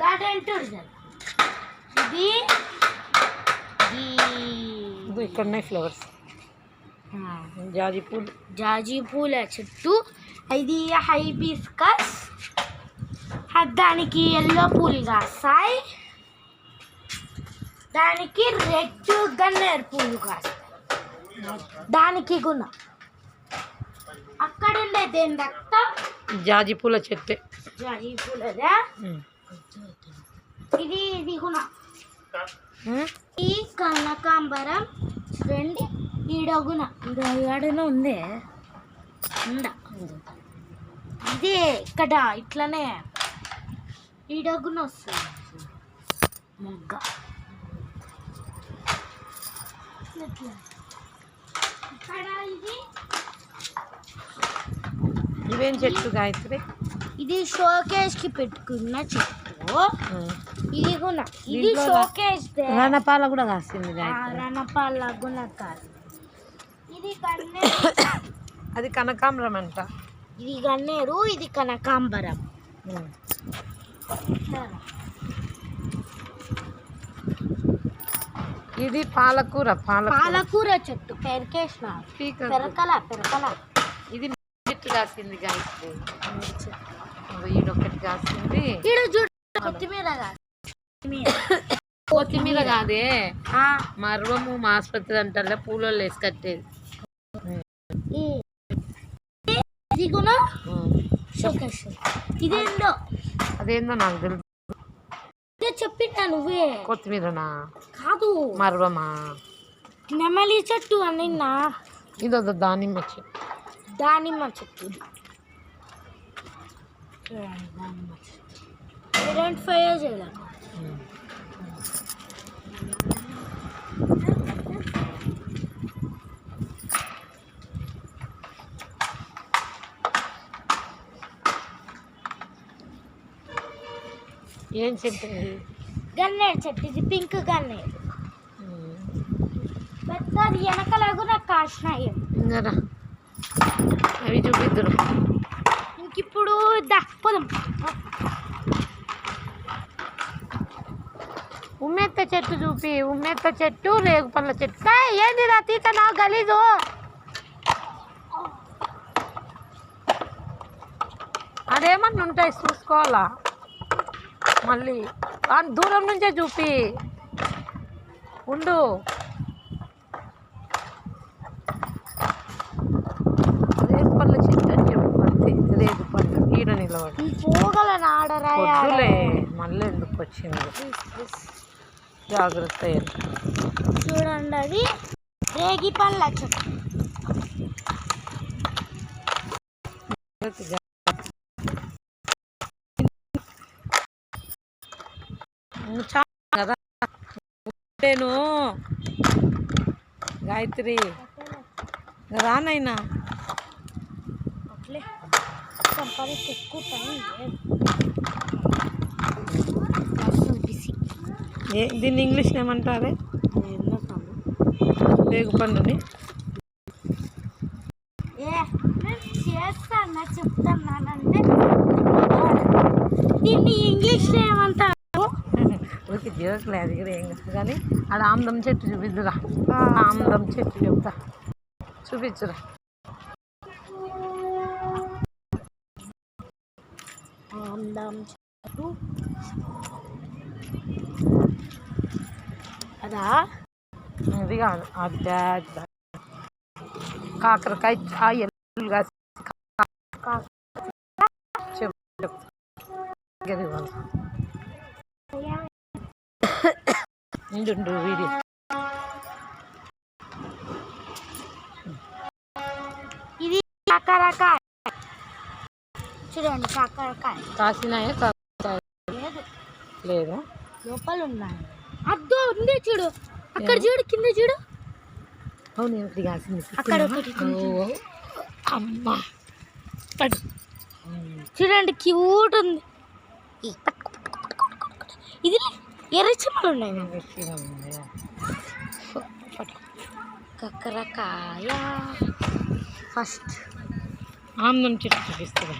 Garden tour ఇది ఇక్కడ ఉన్నాయి ఫ్లవర్స్. జాజి పూల చెట్టు. ఇది హైబిస్కస్. దానికి ఎల్లో పూలు కాస్తాయి, దానికి రెడ్ గన్నేరు పూలు కాస్తాయి. దానికి కూడా అక్కడ ఉండేది ఏంటంటే జాజి పూల చెట్టే. జాజి పూలదా ఇది కూడా. ఈ కనకాంబరం చూడండి, ఈడగున ఈడన ఉంది ఇదే ఇక్కడ ఇట్లనే ఈడగున వస్తుంది మొగ్గ. ఇక్కడ ఇవేం చెట్టు గాయత్రి? ఇది షోకేస్ కి పెట్టుకున్న చెట్టు. ఇది కూడా ఇది షోకేస్. రణపాల కూడా కాసింది. రణపాల కూడా కాదు. ఇది అది కనకాంబరం అంట. ఇది గన్నేరు, ఇది కనకాంబరం. ఇది పాలకూర. పాలకూర చెట్టు పెరకేసిన పెరకల. ఇది చెట్టు కాసింది గాయత్రి. ఈడొక్కటి కాసింది. కొత్తిమీర కాదే, మర్వము ఆసుపత్రి అంటారా పూలలో వేసి కట్టేది. ఇదేందో అదేందో నాకు తెలుసు. చెప్పినా నువ్వే. కొత్తిమీరనా? కాదు, మర్వమా? నెమలి చెట్టు అనిన్నా. ఇదో దానిమ్మ చెట్టు. దానిమ్మ చెట్టు ఐడెంటిఫై చేయాలి. ఏం చెట్టు? గన్నేరు చెట్టు. ఇది పింక్ గన్నేరు. పెద్దది వెనకలాగు నాకు కాసినాయి. ఇంకా అవి చూపిద్దురు. ఇంకిప్పుడు పోదాం. ఉమ్మెత్త చెట్టు చూపి. ఉమ్మెత్త చెట్టు, రేగు పళ్ళ చెట్టు. ఏంది రా తీత నా గలీజు. అదేమన్నా ఉంటాయి చూసుకోవాలా మళ్ళీ. దూరం నుంచే చూపి ఉండు. రేగు పళ్ళ చెట్టు అని చెప్పి రేగు పళ్ళు ఈడ నిలబడి వద్దులే, మళ్ళీ ఎందుకు వచ్చింది. జాగ్రత్త చూడండి, అది రేగి పళ్ళ చెట్టు. కదా నేను గాయత్రి రానైనా అట్లే సంపాదించి ఎక్కువ టైం దీన్ని ఇంగ్లీష్లో ఏమంటారే? రేగు పండుని చేస్తాను చెప్తానంటే దీన్ని ఇంగ్లీష్లో ఏమంటారు? ఓకే, జోకులే, అది కూడా ఏం కాదు. కానీ ఆడ ఆమ్దం చెట్టు చూపిద్దురా. ఆమ్దం చెట్టు చెప్తా, చూపించురా. ఆమ్దం చెట్టు అదా? అది కాదు, అది కాకరకాయ. వీడియో ఇది కాకరకాయ. చూడండి, కాకరకాయ కాసినాయా? లేదా, లోపల ఉన్నాయి. అద్దో ఉంది చూడు, అక్కడ చూడు, కింద చూడు. అవును, ఒకటి కాసింది అక్కడ ఒకటి. అమ్మా చూడండి, క్యూట్ ఉంది. ఇది ఎర్రచిమ్మలు ఉన్నాయి. కాకరకాయ ఫస్ట్. ఆమ్దం చెట్టు చూపిస్తుందా?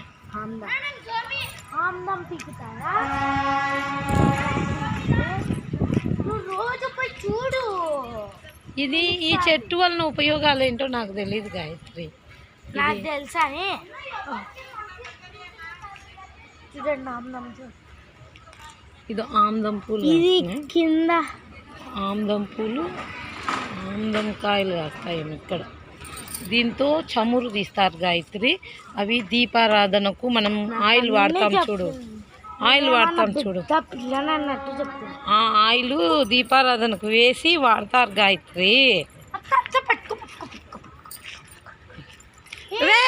ఆమ్దం పీకుతారా? ఇది ఈ చెట్టు వలన ఉపయోగాలు ఏంటో నాకు తెలియదు గాయత్రి. నాకు తెలుసా అని చూడండి ఆమ్దం ఇది ఆమ్దం పూలు. ఇది కింద ఆమ్దం పూలు, ఆమ్దం కాయలు కాస్తాయి ఇక్కడ. దీంతో చమురు తీస్తారు గాయత్రి. అవి దీపారాధనకు మనం ఆయిల్ వాడతాం చూడు, ఆయిల్ వాడతాం చూడు, పిల్లనన్నట్టు చెప్తాను. ఆ ఆయిల్ దీపారాధనకు వేసి వాడతారు గాయత్రి. రే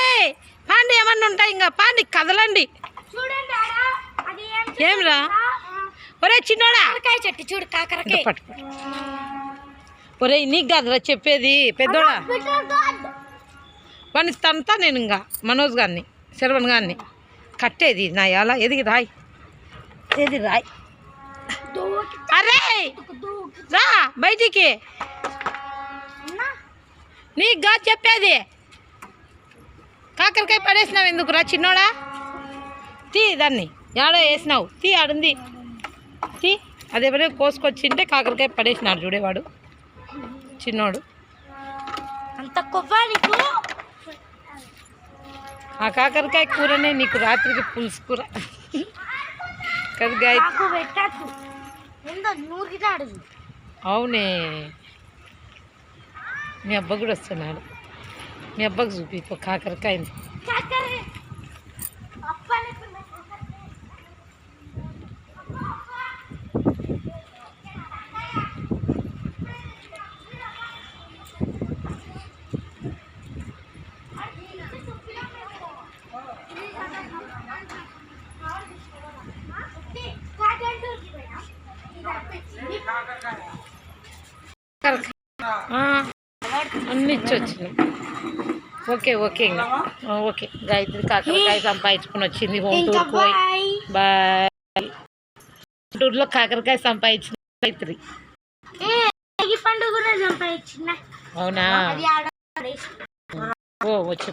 పాండి ఏమన్నా ఉంటాయి ఇంకా పాండి కదలండి. ఏమ్రా ఒరే చిన్నోడా చెట్టు చూడు కాకరకాయ. ఒరే నీకు కాదురా చెప్పేది పెద్దోడా. వాడిని తంతా నేను ఇంకా మనోజ్ గారిని శరవణ్ గారిని కట్టేది నా ఎలా ఎదిగి రాయ్ ఏది రాయ్. అరే రా బయటికి నీకు కాదు చెప్పేది. కాకరకాయ పడేసినావు ఎందుకు రా చిన్నోడా. తీ దాన్ని ఏడో వేసినావు తీ ఆడుంది తీ. అదేమైనా కోసుకొచ్చింటే కాకరకాయ పడేసినాడు చూడేవాడు చిన్నోడు. అంత కొవ్వానికి ఆ కాకరకాయ కూరనే నీకు రాత్రికి పులుసు కూర కదా గాయత్రి. అవునే మీ అబ్బా కూడా వస్తున్నాడు. మీ అబ్బాకి చూపి కాకరకాయని. అన్ని ఇచ్చి వచ్చినాం. ఓకే ఓకే ఇంకా ఓకే. గాయత్రి కాకరకాయ సంపాదించుకుని వచ్చింది హోమ్ టూర్కి పోయి. బాయ్. టూర్లో కాకరకాయ సంపాదించిన గాయత్రి. అవునా ఓ వచ్చి